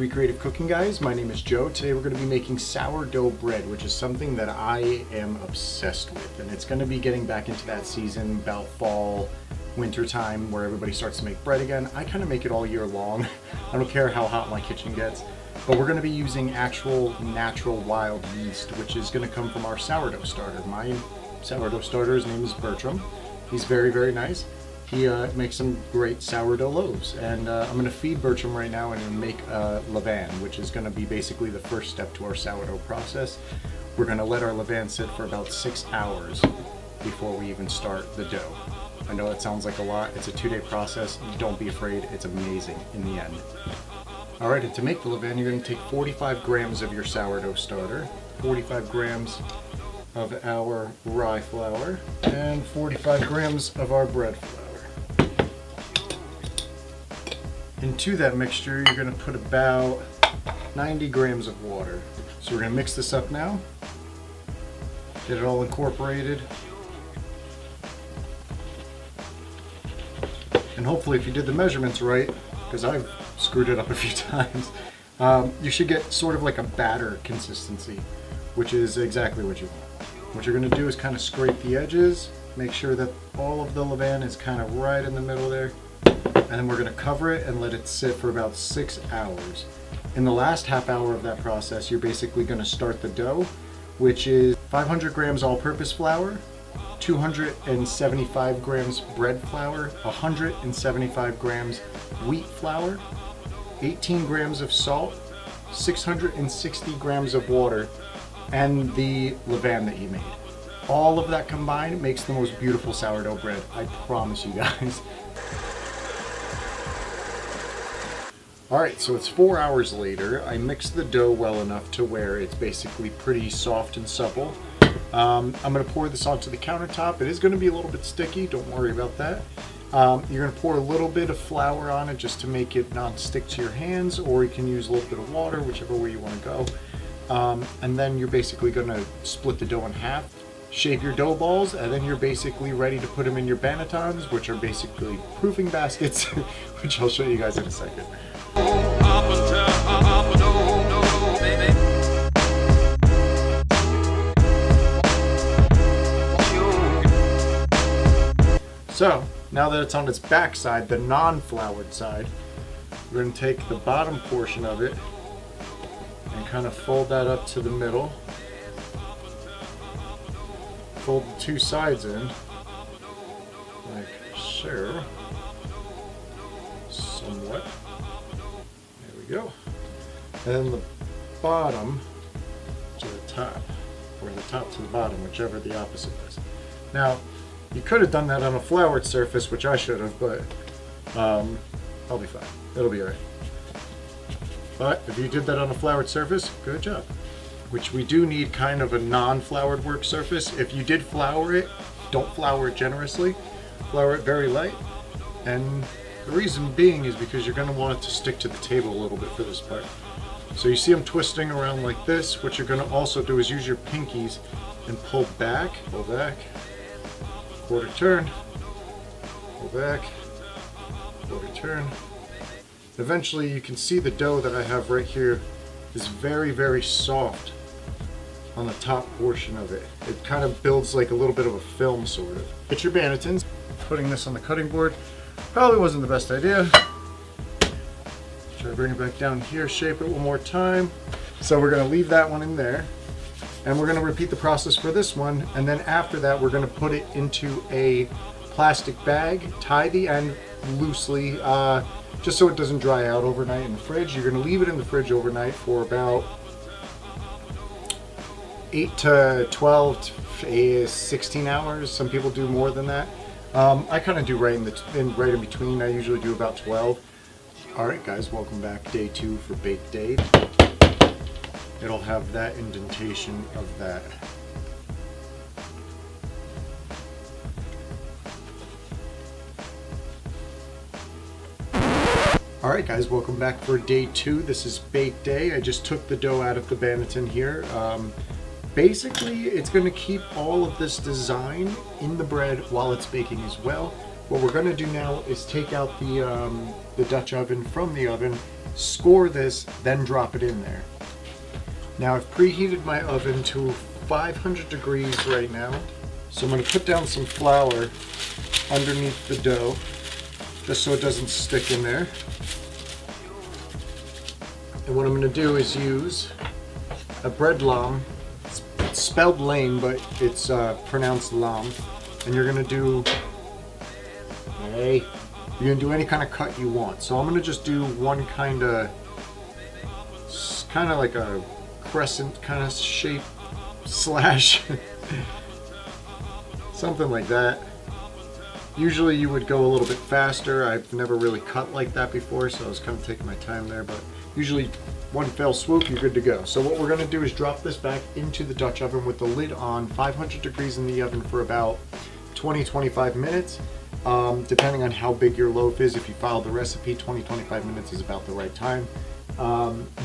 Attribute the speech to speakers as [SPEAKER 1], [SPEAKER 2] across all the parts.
[SPEAKER 1] Recreative Cooking Guys. My name is Joe. Today we're going to be making sourdough bread, which is something that I am obsessed with. And it's going to be getting back into that season, about fall, winter time, where everybody starts to make bread again. I kind of make it all year long. I don't care how hot my kitchen gets. But we're going to be using actual natural wild yeast, which is going to come from our sourdough starter. My sourdough starter's name is Bertram. He's very, very nice. He makes some great sourdough loaves, and I'm going to feed Bertram right now and make levain, which is going to be basically the first step to our sourdough process. We're going to let our levain sit for about 6 hours before we even start the dough. I know it sounds like a lot. It's a 2-day process. Don't be afraid. It's amazing in the end. Alright, and to make the levain, you're going to take 45 grams of your sourdough starter, 45 grams of our rye flour, and 45 grams of our bread flour. Into that mixture, you're going to put about 90 grams of water. So we're going to mix this up now, get it all incorporated, and hopefully if you did the measurements right, because I've screwed it up a few times, you should get sort of like a batter consistency, which is exactly what you want. What you're going to do is kind of scrape the edges, make sure that all of the levain is kind of right in the middle there, and then we're going to cover it and let it sit for about 6 hours. In the last half hour of that process, you're basically going to start the dough, which is 500 grams all-purpose flour, 275 grams bread flour, 175 grams wheat flour, 18 grams of salt, 660 grams of water, and the levain that you made. All of that combined makes the most beautiful sourdough bread. I promise you guys. Alright, so it's 4 hours later. I mixed the dough well enough to where it's basically pretty soft and supple. I'm going to pour this onto the countertop. It is going to be a little bit sticky, don't worry about that. You're going to pour a little bit of flour on it just to make it not stick to your hands, or you can use a little bit of water, whichever way you want to go. And then you're basically going to split the dough in half, shape your dough balls, and then you're basically ready to put them in your bannetons, which are basically proofing baskets, which I'll show you guys in a second. So, now that it's on its back side, the non-floured side, we're going to take the bottom portion of it and kind of fold that up to the middle. Fold the two sides in, like so, somewhat. There we go. And then the bottom to the top, or the top to the bottom, whichever the opposite is. Now, you could have done that on a floured surface, which I should have, but I'll be fine. It'll be alright. But if you did that on a floured surface, good job. Which we do need kind of a non-floured work surface. If you did flour it, don't flour it generously. Flour it very light. And the reason being is because you're going to want it to stick to the table a little bit for this part. So you see I'm twisting around like this. What you're going to also do is use your pinkies and pull back, quarter turn, pull back, quarter turn. Eventually you can see the dough that I have right here is very, very soft on the top portion of it. It kind of builds like a little bit of a film, sort of. Get your bannetons. Putting this on the cutting board probably wasn't the best idea. Try to bring it back down here, shape it one more time. So we're gonna leave that one in there. And we're gonna repeat the process for this one. And then after that, we're gonna put it into a plastic bag, tie the end loosely, just so it doesn't dry out overnight in the fridge. You're gonna leave it in the fridge overnight for about 8 to 12 to 16 hours. Some people do more than that. I kind of do right in between. I usually do about 12. All right, guys, welcome back. Day 2 for Bake Day. It'll have that indentation of that. Alright guys, welcome back for day 2. This is Bake Day. I just took the dough out of the banneton here. Basically, it's going to keep all of this design in the bread while it's baking as well. What we're going to do now is take out the Dutch oven from the oven score this, then drop it in there. Now I've preheated my oven to 500 degrees right now. So I'm going to put down some flour underneath the dough, just so it doesn't stick in there. And what I'm going to do is use a bread lamb. It's spelled lame, but it's pronounced lamb. And you're going to do, you're going to do any kind of cut you want. So I'm going to just do one kind of like a crescent kind of shape slash, something like that. Usually you would go a little bit faster. I've never really cut like that before, so I was kind of taking my time there, but usually one fell swoop, you're good to go. So what we're gonna do is drop this back into the Dutch oven with the lid on, 500 degrees in the oven for about 20-25 minutes. Depending on how big your loaf is, if you follow the recipe, 20-25 minutes is about the right time.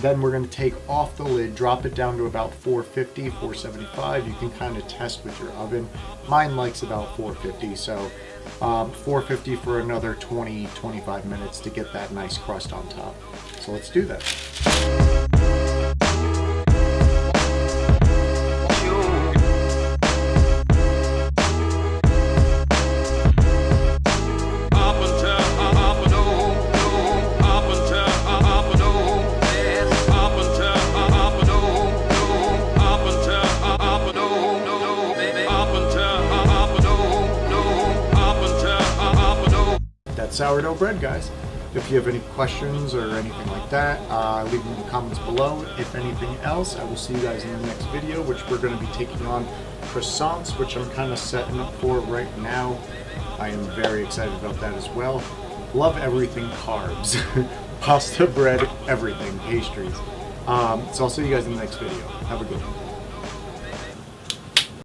[SPEAKER 1] Then we're going to take off the lid, drop it down to about 450, 475. You can kind of test with your oven. Mine likes about 450, so 450 for another 20-25 minutes to get that nice crust on top. So let's do that. Sourdough bread, guys. If you have any questions or anything like that, leave them in the comments below. If anything else, I will see you guys in the next video, which we're going to be taking on croissants, which I'm kind of setting up for right now. I am very excited about that as well. Love everything carbs. Pasta, bread, everything, pastries. So I'll see you guys in the next video. Have a good one.